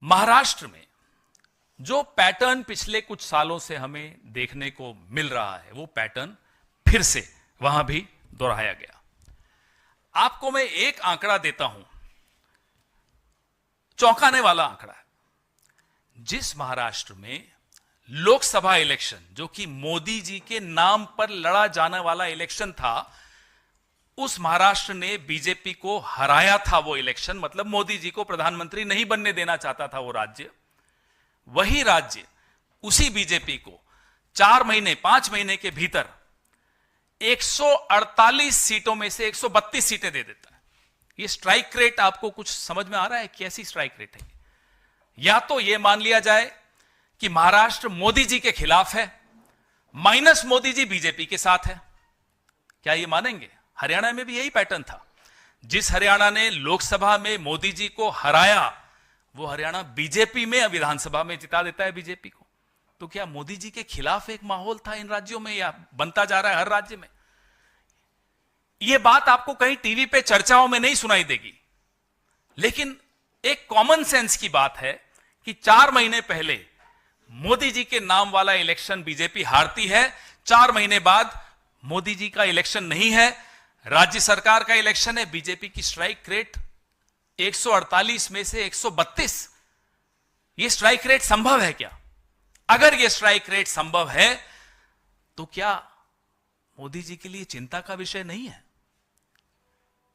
महाराष्ट्र में जो पैटर्न पिछले कुछ सालों से हमें देखने को मिल रहा है, वो पैटर्न फिर से वहां भी दोहराया गया। आपको मैं एक आंकड़ा देता हूं, चौंकाने वाला आंकड़ा है। जिस महाराष्ट्र में लोकसभा इलेक्शन, जो कि मोदी जी के नाम पर लड़ा जाने वाला इलेक्शन था, उस महाराष्ट्र ने बीजेपी को हराया था। वो इलेक्शन मतलब मोदी जी को प्रधानमंत्री नहीं बनने देना चाहता था वो राज्य। वही राज्य उसी बीजेपी को 4 महीने 5 महीने के भीतर 148 सीटों में से 132 सीटें दे देता है। ये स्ट्राइक रेट आपको कुछ समझ में आ रहा है? कैसी स्ट्राइक रेट है? या तो यह मान लिया जाए कि महाराष्ट्र मोदी जी के खिलाफ है, माइनस मोदी जी बीजेपी के साथ है। क्या ये मानेंगे? हरियाणा में भी यही पैटर्न था। जिस हरियाणा ने लोकसभा में मोदी जी को हराया, वो हरियाणा बीजेपी में विधानसभा में जिता देता है बीजेपी को। तो क्या मोदी जी के खिलाफ एक माहौल था इन राज्यों में, या बनता जा रहा है हर राज्य में? यह बात आपको कहीं टीवी पे चर्चाओं में नहीं सुनाई देगी, लेकिन एक कॉमन सेंस की बात है कि 4 महीने पहले मोदी जी के नाम वाला इलेक्शन बीजेपी हारती है, 4 महीने बाद मोदी जी का इलेक्शन नहीं है, राज्य सरकार का इलेक्शन है, बीजेपी की स्ट्राइक रेट 148 में से 132। यह स्ट्राइक रेट संभव है क्या? अगर यह स्ट्राइक रेट संभव है तो क्या मोदी जी के लिए चिंता का विषय नहीं है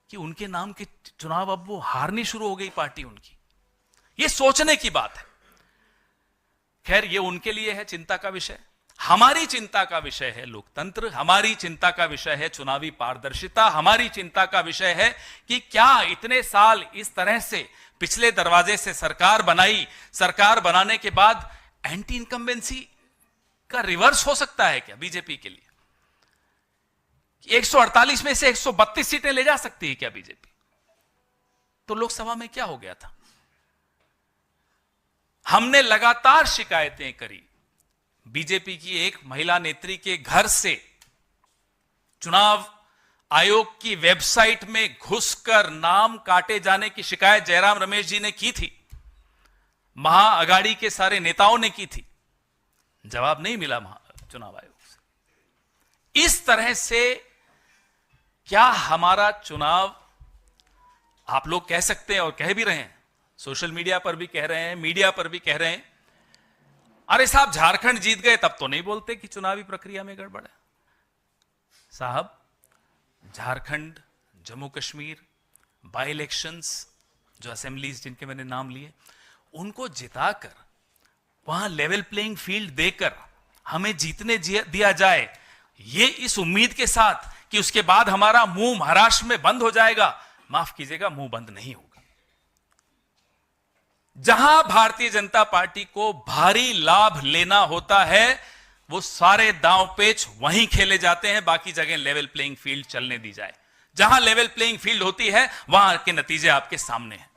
कि उनके नाम के चुनाव अब वो हारनी शुरू हो गई पार्टी उनकी? यह सोचने की बात है। खैर, यह उनके लिए है चिंता का विषय। हमारी चिंता का विषय है लोकतंत्र, हमारी चिंता का विषय है चुनावी पारदर्शिता, हमारी चिंता का विषय है कि क्या इतने साल इस तरह से पिछले दरवाजे से सरकार बनाई, सरकार बनाने के बाद एंटी इनकम्बेंसी का रिवर्स हो सकता है क्या बीजेपी के लिए? 148 में से 132 सीटें ले जा सकती है क्या बीजेपी? तो लोकसभा में क्या हो गया था? हमने लगातार शिकायतें करी। बीजेपी की एक महिला नेत्री के घर से चुनाव आयोग की वेबसाइट में घुसकर नाम काटे जाने की शिकायत जयराम रमेश जी ने की थी, महाअघाड़ी के सारे नेताओं ने की थी। जवाब नहीं मिला चुनाव आयोग से। इस तरह से क्या हमारा चुनाव, आप लोग कह सकते हैं और कह भी रहे हैं, सोशल मीडिया पर भी कह रहे हैं, मीडिया पर भी कह रहे हैं, अरे साहब झारखंड जीत गए तब तो नहीं बोलते कि चुनावी प्रक्रिया में गड़बड़ है। साहब, झारखंड, जम्मू कश्मीर बाई इलेक्शंस, जो असेंबलीज जिनके मैंने नाम लिए, उनको जिताकर वहां लेवल प्लेइंग फील्ड देकर हमें जीतने दिया जाए, ये इस उम्मीद के साथ कि उसके बाद हमारा मुंह महाराष्ट्र में बंद हो जाएगा, माफ कीजिएगा, मुंह बंद नहीं होगा। जहां भारतीय जनता पार्टी को भारी लाभ लेना होता है, वो सारे दांव पेच वहीं खेले जाते हैं, बाकी जगह लेवल प्लेइंग फील्ड चलने दी जाए। जहां लेवल प्लेइंग फील्ड होती है, वहां के नतीजे आपके सामने हैं।